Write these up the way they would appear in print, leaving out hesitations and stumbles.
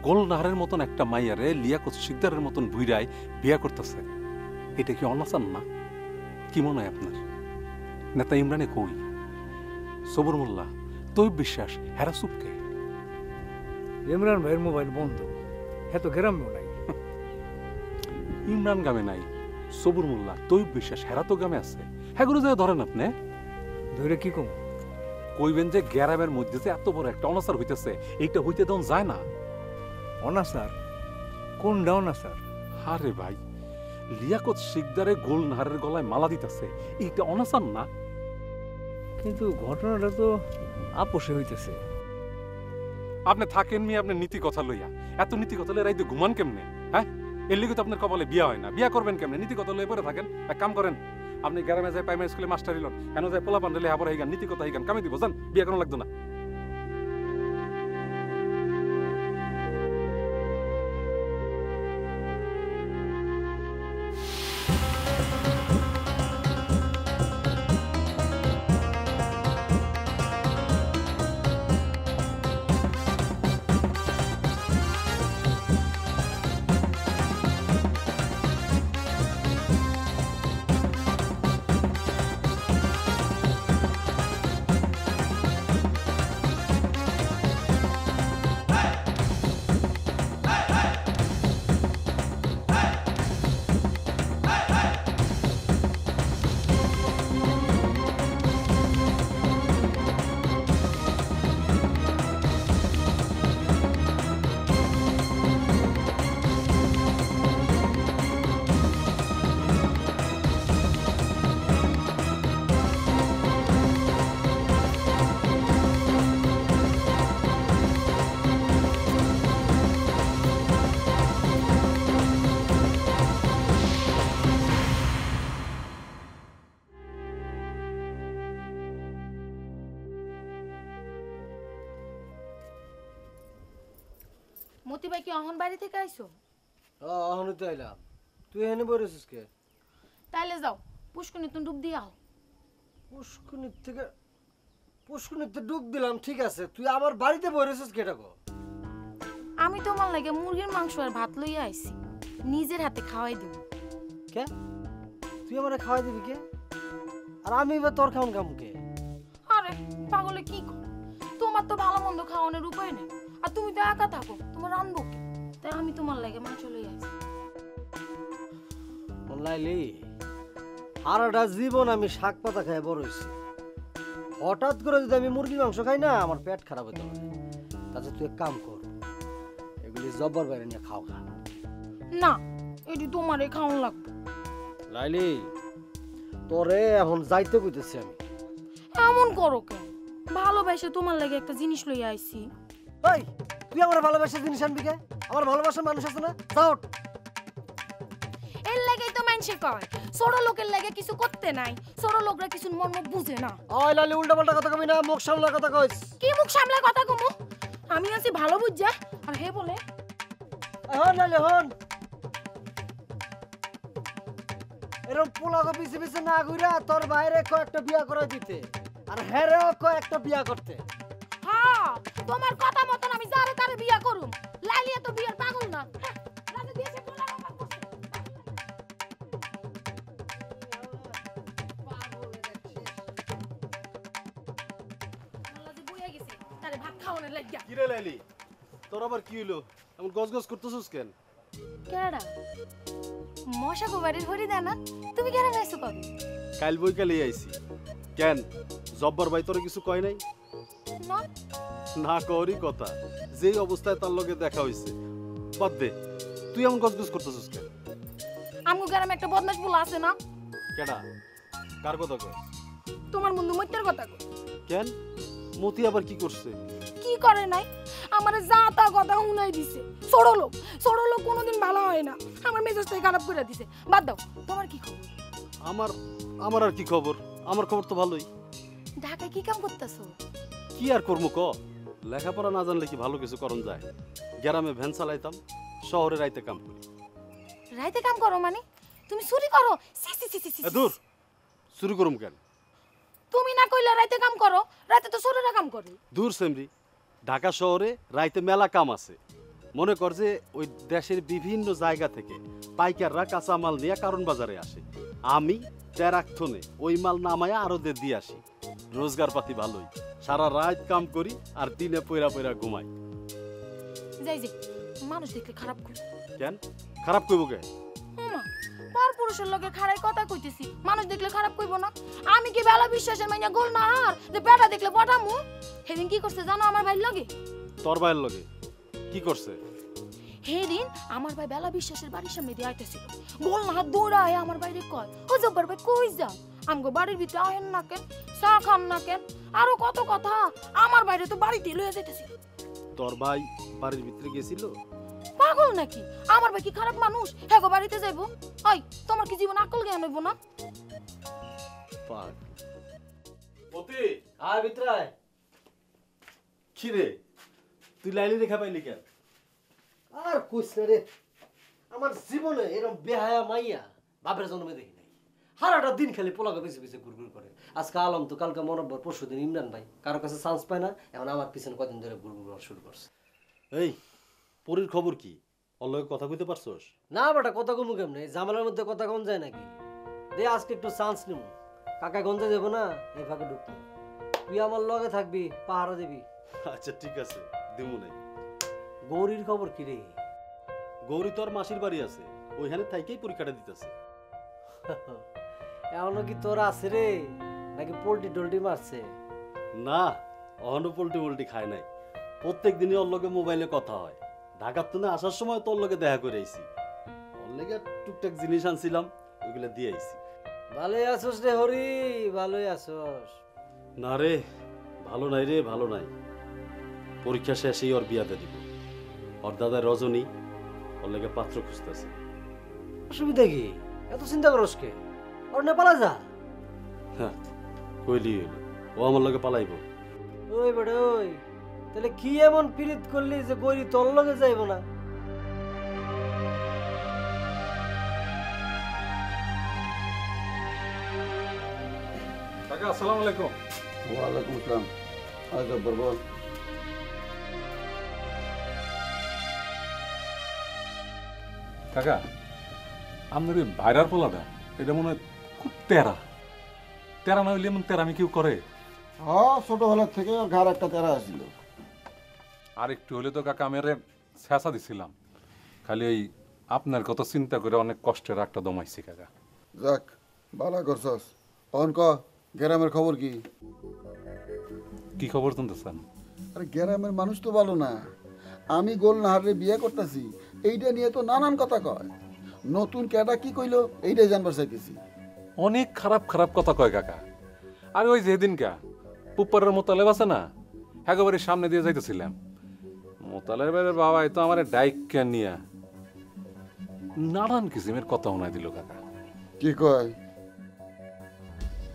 গোলনাহারের মতন একটা মাইয়ারে লিয়াকত শিকদারের মতন বুইরায় বিয়া করতেছে, এটা কি অনাচার না? কি মনে হয় আপনার? নেতা ইমরানে কই, সবুর মোল্লা, তৈব বিশ্বাস, হেরা চুপকে? ইমরান ভাইয়ের মোবাইল বন্ধ, এত গ্রামেও নাই। ইমরান গ্রামে নাই, সবুর মোল্লা, তৈব বিশ্বাস, হেরা তো গ্রামে আছে। হ্যাঁ গুলো যায় ধরেন আপনি, ধরে কি কম কইবেন যে গ্রামের মধ্যে যে এত বড় একটা অনাচার হইতেছে, এইটা হইতে দেন যায় না। অনাচার? কোনটা অনাচার? আরে ভাই, লিয়াকত শিকদারে গোলনাহারের গলায় মালা দিতেছে, এইটা অনাচার না? কিন্তু ঘটনাটা তো আপোষে হইতেছে। আপনি থাকেন মি আপনার নীতি কথা লইয়া, এত নীতি কথা লইয়া রাইতে ঘুমান কেমনে? হ্যাঁ, এর লিগে তো আপনার কপালে বিয়া হয় না। বিয়া করবেন কেমনে? নীতি কথা লইয়া পরে থাকেন। এক কাম করেন, আপনি গ্রামে যায় প্রাইমারি স্কুলে মাস্টার হইলেন, কেন যায় পোলা পান্ডলে হাবর হইগান, নীতি কথা হইগান, কামে দিব, জান বিয়া কোনো লাগতো না। মতি ভাই কি অহন বাড়ি থেকে আইছো? অহনই তো আইলাম। তুই এনে বলেছিস কে? তাইলে যাও পুষ্কনি তুমি ডুব দিয়ে আও। পুষ্কুনিতে ডুব দিলাম, ঠিক আছে। তুই আমার বাড়িতে বলেছিস কেটা গো? আমি তোমার লাগে মুরগির মাংস আর ভাত লইয়া আইছি, নিজের হাতে খাওয়াই দিব। কে? তুই আমারে খাওয়াই দিবি কে? আর আমি এবার তোর খাওন খাম কে? আরে পাগলে কি কর, তোমার তো ভালো মন্দ খাওয়ানোর উপায় নেই, আর তুমি তো একা থাকো, তোমার রানবো কে? তাই আমি তোমার লাগে মাংস লইয়া আইছি। লাইলি, সারাটা জীবন আমি শাক পাতা খাই বড় হয়েছি। হঠাৎ করে যদি আমি মুরগির মাংস খাই না, আমার পেট খারাপ হতে পারে। তাতে তুই এক কাম কর, এগুলি জব্বার বাইরে নিয়ে খাও খা। না, এটি তোমারে খাওয়ান লাগবে। লাইলি, তোরে এখন যাইতে কইতেছি আমি। এমন করো কেন? ভালোবাসে তোমার লাগে একটা জিনিস লইয়া আইছি। এই, তুই আমার ভালোবাসার জিনিস আনবি কে? আমার ভালোবাসার মানুষ আছে না? যাও। এর লাগেই তো মানুষে কয় ছোট লোকের লাগে কিছু করতে নাই, ছোট লোকরা কিছু মর্ম বুঝে না। ওই লালি, উল্টা পাল্টা কথা কবি না, মুখ সামলা কথা কইস। কি মুখ সামলা কথা কমু? আমি আছি ভালো বুঝা, আর হে বলে হন লালি হন। এরকম পোলাগো পিছে পিছে না ঘুরা তোর বাইরে কয়েকটা বিয়া করে দিতে, আর হেরেও কয়েকটা বিয়া করতে। হ্যাঁ, তোমার কথা মতন আমি যারে তারে বিয়া করুম। লালিয়া তো বিয়ার পাগল না। হ্যাঁ, রাতে দিয়েছে পোলা বাবা করছে। আল্লাহ যে বইয়া গেছে, তারে ভাত খাওয়ানোর লাগিয়া। কি রে লাইলি, তোর আবার কি হইলো? এমন গজগজ করতেছিস কেন? কেডা? মশা গোবারের হরি দানা, তুমি কেন গাইছো কবে? কাল বইকালেই আইছি। কেন, জব্বার ভাই তোরে কিছু কয় নাই? না, না কওয়ারই কথা, যেই অবস্থায় তার লগে দেখা হইছে। বাদ দে, তুই এমন গজগজ করতেছিস কেন? আমগো গ্রামে একটা বদমাশ পোলা আছে না? কেডা? কার কথা কয়? তোমার বন্ধু মইত্যার কথা কই। কেন, মতি আবার কি করছে? কি করে নাই, আমারে যা তা কথা শুনাই দিছে। ছোট লোক কোনোদিন ভালো হয় না, আমার মেজাজটাই খারাপ করে দিছে। বাদ দাও, তোমার কি খবর? আমার আর কি খবর? আমার খবর তো ভালোই। ঢাকায় কি কাম করতেছো? কি আর করবো ক? লেখাপড়া না জানলে কি ভালো কিছু করন যায়? গ্রামে ভ্যান চালাইতাম, শহরে রাইতে কাম করি। রাইতে কাম করো মানে? তুমি চুরি করো? সি সি সি সি। দূর, শুরু করুম কেন? তুমি না কইলা রাইতে কাম করো, রাতে তো চোরেরা কাম করে। দূর সেমরি, ঢাকা শহরে রাইতে মেলা কাম আছে। মনে কর যে ওই দেশের বিভিন্ন জায়গা থেকে পাইকাররা কাঁচা মাল নিয়ে কারণ বাজারে আসে, আমি টেরাকথনে ওই মাল নামায়া আরো দিয়ে আসি। রোজগার পাতি ভালোই, সারা রাত কাম করি আর দিনে পয়রা পয়রা ঘুমাই। যাই যে মানুষ দেখলে খারাপ করি। কেন খারাপ কইব কে? পর পুরুষের লগে খাড়াই কথা কইতেছি, মানুষ দেখলে খারাপ কইব না? আমি কি বেলা বিশ্বাসের মাইয়া গোল না হার যে বেটা দেখলে পটামু? সেদিন কি করছে জানো আমার ভাইয়ের লগে? তোর ভাইয়ের লগে কি করছে? সেদিন আমার ভাই বেলা বিশ্বাসের বাড়ির সামনে দিয়ে আইতেছিল, গোল না হাত দৌড়ায় আমার বাইরে কয়, ও জব্বার ভাই কই যা, আমগো বাড়ির ভিতরে আহেন না কেন, চা খান না কেন, আরো কত কথা। আমার বাইরে তো বাড়িতে লইয়া যাইতেছিল। তোর ভাই বাড়ির ভিতরে গেছিল? পাগল নাকি? আমার ভাই কি খারাপ মানুষ? হ্যাঁ গো বাড়িতে যাইবো? ওই তোমার কি জীবন আকল জ্ঞান হইব না? পাগ পতি আয় ভিতরায়। কি রে, তুই লাইলি রেখা পাইলি কেন? আর কইস না রে, আমার জীবনে এরকম বেহায়া মাইয়া বাপের জন্মে দেখি নাই। সারাটা দিন খালি পোলাকে বেশি বেশি ঘুরঘুর করে। আজকে আলম তো, কালকে মনব্বর, পরশু দিন ইমরান ভাই, কারো কাছে চান্স পায় না, এখন আমার পিছনে কদিন ধরে ঘুরঘুর করা শুরু করছে। এই পরির খবর কি? ওর লগে কথা কইতে পারছস? না বেটা, কথা কমু কেমনে? ঝামেলার মধ্যে কথা কম যায় নাকি? দে আজকে একটু চান্স নিব, কাকা গঞ্জে যাবো না, এই ফাঁকে ঢুকবো। তুই আমার লগে থাকবি, পাহারা দিবি। আচ্ছা ঠিক আছে, দিমু নাই। গৌরীর খবর কি রে? গৌরী তোর মাসির বাড়ি আছে, ওইখানে থাইকেই পরীক্ষাটা দিতেছে। এমনও কি তোর আছে রে, নাকি পোল্ট্রি টোল্ট্রি মারছে? না, অহনো পোল্ট্রি মোল্টি খায় নাই। প্রত্যেক দিনই ওর লগে মোবাইলে কথা হয়। ঢাকার তো না আসার সময় তোর লগে দেখা করে আইছি। ওর লগে টুকটাক জিনিস আনছিলাম, ওইগুলা দিয়ে আইছি। ভালোই আছোস রে হরি, ভালোই আছোস? না রে, ভালো নাই রে, ভালো নাই। পরীক্ষা শেষেই ওর বিয়াতে দিব। ওর দাদা রজনী ওর লগে পাত্র খুঁজতেছে। অসুবিধা কি? এত চিন্তা করস কে? ওর নেপালা যা। হ্যাঁ কইলি হইলো, ও আমার লগে পালাইব। ওই বেটা ওই, তাহলে কি এমন পীড়িত করলি যে গৌরী তোর লগে যাইব না? কাকা আসসালামু আলাইকুম। ওয়ালাইকুম আসসালাম। আজ জব্বর বল। কাকা আপনার এই ভাইরার পোলাটা, এটা মনে হয় খুব তেরা। তেরা না হইলে এমন তেরামি কেউ করে? হ্যাঁ, ছোটবেলার থেকে ওর ঘাড় একটা তেরা আসছিল। আর একটু হলে তো কাকা আমি ছেঁচা দিছিলাম। খালি এই আপনার কত চিন্তা করে অনেক কষ্টের একটা দমাইছি কাকা। যাক, ভালো করছস। অন ক, গ্রামের খবর কি? কি খবর শুনতেছেন? আরে গ্রামের মানুষ তো ভালো না। আমি গোল নাহারে বিয়ে করতেছি, এইটা নিয়ে তো নানান কথা কয়। নতুন ক্যাডা কি কইলো এইটাই জানবার চাইতেছি। অনেক খারাপ খারাপ কথা কয় কাকা। আর ওই যেদিন কা পুপ্পারের মোতালেব আছে না, একেবারে সামনে দিয়ে যাইতেছিলাম, মোতালেবের বাবাই তো আমার ডাইক নিয়া নানান কিসিমের কথা শোনাই দিল কাকা। কি কয়?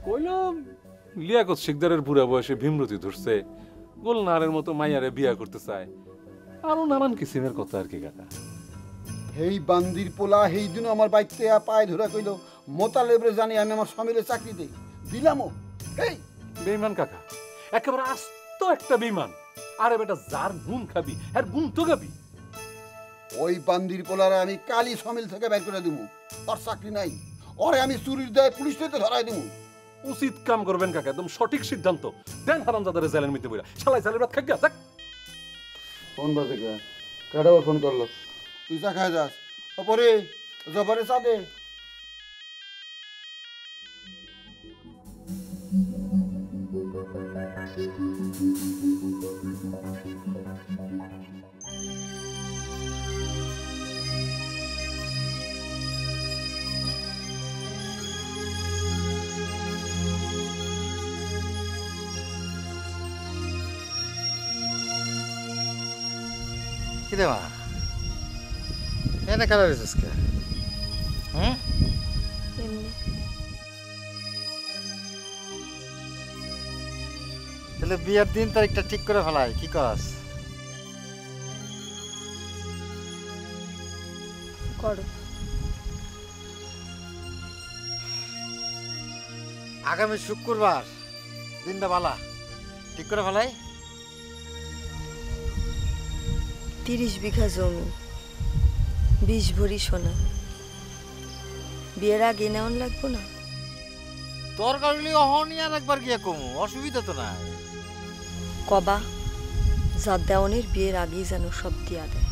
কইলাম লিয়াকত শিকদারের বুড়া বয়সে ভীমরতি ধরছে, গোলনাহারের মতো মাইয়ারে বিয়া করতে চায়, আরো নানান কিসিমের কথা আর কি কাকা। হেই বান্দির পোলা হেই দিনও আমার বাইকতে পায়ে ধরা কইলো মোতালেবরে জানি আমি আমার স্বামীরে চাকরি দেই, দিলামও। এই বেইমান কাকা, একেবারে আস্ত একটা বেইমান। আরে বেটা, যার নুন খাবি আর গুণ তো খাবি। ওই বান্দির পোলারে আমি কালি সমিল থেকে বের করে দিব। ওর চাকরি নাই, ওরে আমি চুরির দায় পুলিশ থেকে ধরাই দিব। উচিত কাম করবেন কাকা, একদম সঠিক সিদ্ধান্ত দেন। হারামজাদারে জেলের মধ্যে বইরা শালাই জালের ভাত খাইয়া যাক। ফোন বাজে কাটা ফোন করলো, তুই চা খাই যাস। ওপরে জবারে চা দে। কি দেওয়া এনে কালার রেছিস কে? তাহলে বিয়ের দিন তারিখটা ঠিক করে ফেলাই, কি কস? করো। আগামী শুক্রবার দিনটা বালা ঠিক করে ফেলাই। 30 বিঘা জমি, 20 ভরি সোনা। বিয়ের আগে নেওয়ান লাগবো না? দরকার হলে অহনি আর একবার গিয়া কমু, অসুবিধা তো নাই। কবা যা দেওয়ানের বিয়ের আগেই যেন সব দিয়া দেয়।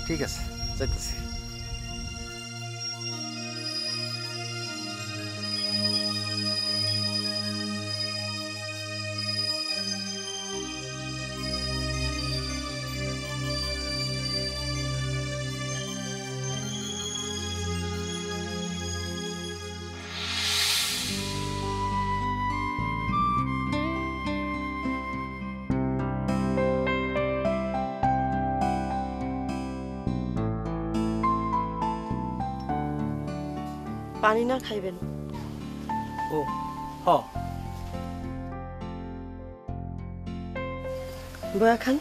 ঠিক আছে, যাইতেছি। পানি না খাইবেন? ও হ বয়া খান।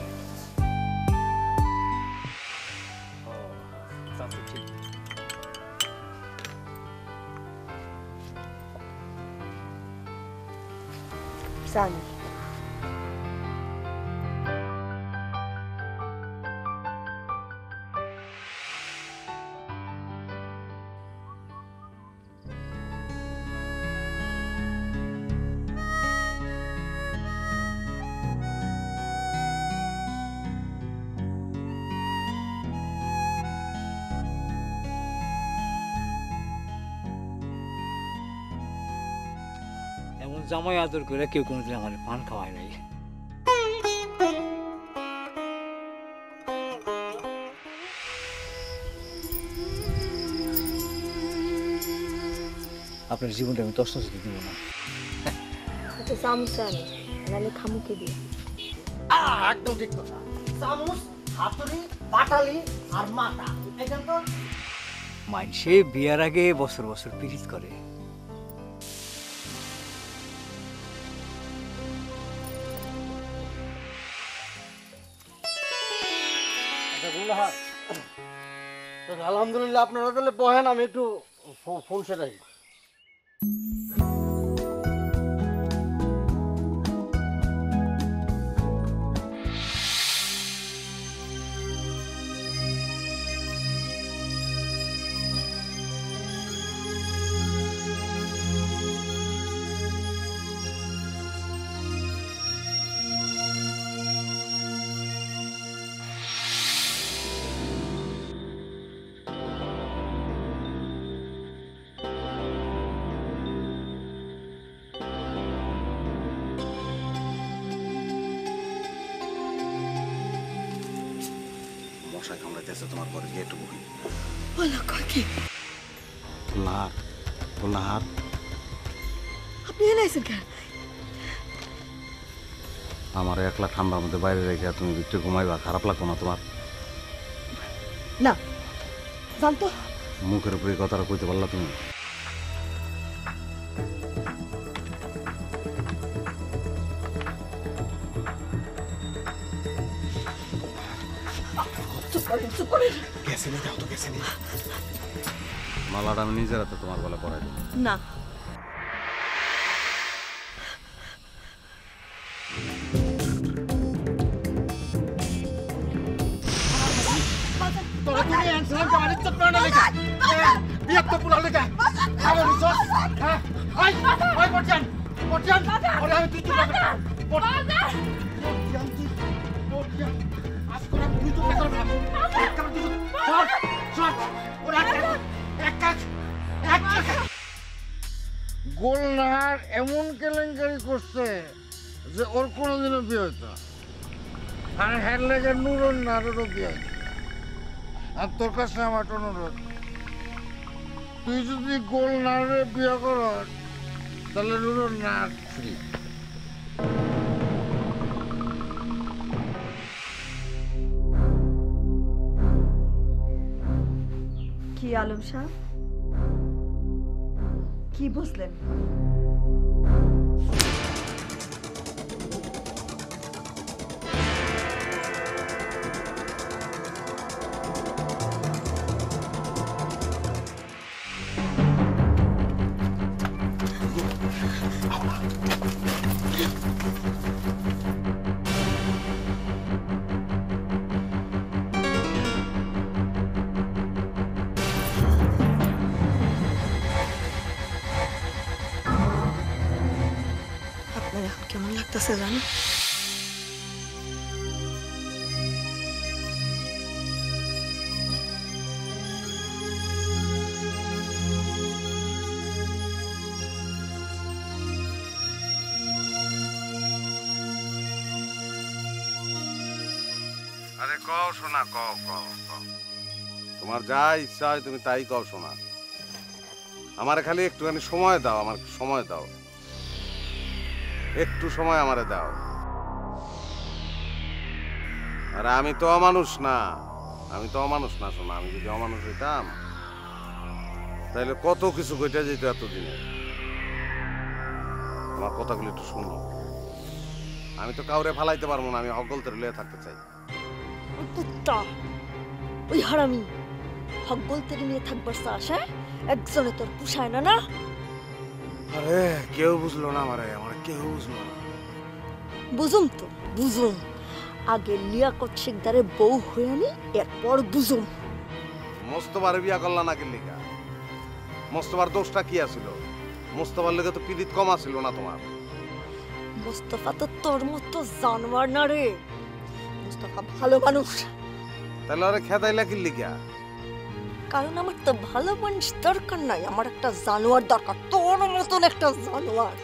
জানি এমন জামাই আদর করে কেউ কোনোদিন আমার পান খাওয়ায় নাই। আপনার জীবনটা আমি তছনছ দিব না। একটা চামচ আনি, নাহলে খামুকে দিয়ে। একদম ঠিক কথা। চামচ, হাতুড়ি, পাটালি আর মাটা, এখান তো সে বিয়ার আগে বছর বছর পিরিত করে। আলহামদুলিল্লাহ, আপনারা তাহলে বহেন, আমি একটু ফোন সেটাই। মশা কামড়াইতেছে তোমার ঘরে, গিয়ে একটু বহি। বলো কয় কি? গুলনাহার, গুলনাহার, আপনি এনে আইছেন কেন? আমার একলা ঠান্ডার মধ্যে বাইরে রেখে তুমি ভিতরে ঘুমাইবা, খারাপ লাগবো না তোমার? না জানতো মুখের উপরে কথাটা কইতে পারলা তুমি? মালাটা আমি নিজের হাতে তোমার গলা পরাই দেবো। না। গোলনাহার এমন কেলেঙ্কারি করছে যে ওর কোনোদিনও বিয়ে হইতো না। আর হ্যার লেগে নুরন নারেরও বিয়ে হইতো। আর তোর কাছে আমার একটা অনুরোধ, তুই যদি গোলনাহারে বিয়ে কর তাহলে নুরন নার ফ্রি। কি আলম শাহ, কি বুঝলেন? লাগতেছে জানো? আরে কও শোনা, কও কও কও, তোমার যা ইচ্ছা হয় তুমি তাই কও শোনা। আমার খালি একটুখানি সময় দাও, আমার সময় দাও, একটু সময় আমারে দাও। আরে আমি তো অমানুষ না, আমি তো অমানুষ না শোনা। আমি যদি অমানুষ হইতাম তাহলে কত কিছু ঘটে যেত এতদিনে। আমার কথাগুলো একটু শুনো। আমি তো কাউরে ফালাইতে পারবো না, আমি হকগলতে লিয়ে থাকতে চাই। কুত্তা, ওই হারামি হকগল থেকে নিয়ে থাকবার চাস? হ্যাঁ, একজনে তোর পুষায় না না? আরে কেউ বুঝলো না আমারে, আমার কেউ বুঝলো না। বুঝুম তো বুঝুম, আগে লিয়াকত শিকদারের বউ হয়ে নি, এরপর বুঝুম। মোস্তফার বিয়া করলা না কিল্লিকা? মোস্তফার দোষটা কি আছিল? মোস্তফার লেগে তো পীড়িত কম আছিল না তোমার? মুস্তফা তো তোর মতো জানোয়ার না রে, মুস্তফা ভালো মানুষ। তাহলে আরে খেদাইলা কিল্লিকা? কারণ আমার তো ভালো মানুষ দরকার নাই, আমার একটা জানোয়ার দরকার, তোর মতন একটা জানোয়ার।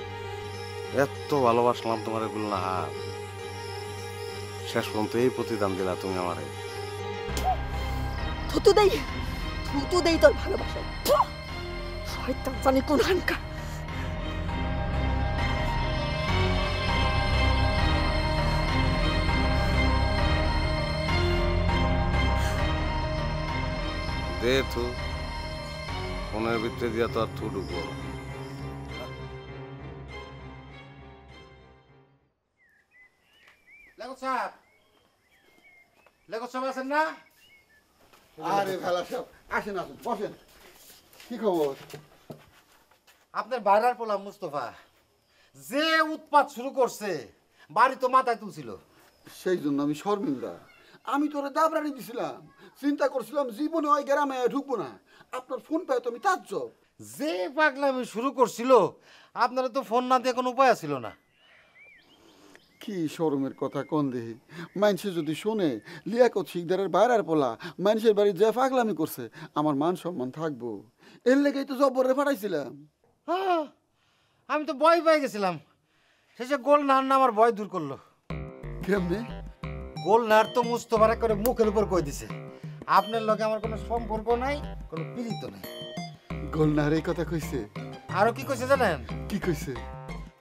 এত ভালোবাসলাম তোমার গুলনাহার, শেষ পর্যন্ত এই প্রতিদান দিলা তুমি আমারে। থুতু দেই তোর ভালোবাসা। শয়তান জানি কোন হানকা। দে থু, ফোনের ভিতরে দিয়া তো আর থু ঢুকবো। লেখক সাহেব আছেন না? আরে ভালো সব, আসেন আসেন বসেন। কি খবর? আপনার বাইরার পোলা মুস্তফা যে উৎপাত শুরু করছে, বাড়ি তো মাথায় তুলছিল। সেই জন্য আমি শর্মিন্দা। আমি তোরে দাবরানি দিছিলাম, চিন্তা করছিলাম জীবনে ওই গ্রামে ঢুকবো না। আপনার ফোন পাই তো আমি তাজ্জব। যে পাগলামি শুরু করছিল, আপনারা তো ফোন না দিয়ে কোনো উপায় ছিল না। কি শরমের কথা কোন দেহি, মানুষে যদি শোনে লিয়াকত শিকদারের বাইরের পোলা মানুষের বাড়ি যে পাগলামি করছে, আমার মান সম্মান থাকবো? এর লেগেই তো জব্বরে পাঠাইছিলাম। হ্যাঁ, আমি তো ভয় পেয়ে গেছিলাম। শেষে গোল নাহার না আমার ভয় দূর করলো। কেমনে? গোল নাহার তো মুস্তফারা করে মুখের উপর কই দিছে, আপনার লগে আমার কোনো সম্পর্ক নাই, কোনো পীড়িত নাই। গোলনার এই কথা কইছে? আরো কি কইছে জানেন? কি কইছে?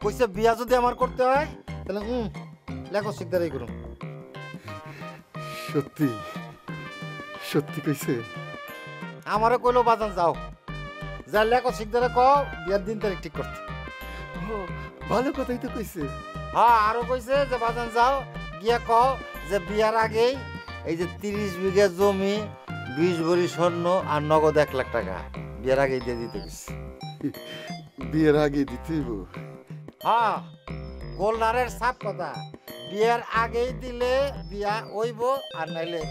কইছে বিয়া যদি আমার করতে হয় তাহলে লেখক শিকদারই করুন। সত্যি সত্যি কইছে? আমারও কইলো বাজান যাও, যা লেখক শিকদারে কও বিয়ার দিন তারিখ ঠিক করতে। ভালো কথাই তো কইছে। হ্যাঁ, আরো কইছে যে বাজান যাও গিয়া কও যে বিয়ার আগেই এই যে 30 বিঘা জমি, 20 ভরি স্বর্ণ আর নগদ 1 লাখ টাকা বিয়ার আগেই দিয়ে দিতে কইছে। বিয়ের আগে দিতে হইব? হ্যাঁ, গোলনারের সাপ কথা, বিয়ার আগেই দিলে বিয়া হইব, আর নাইলে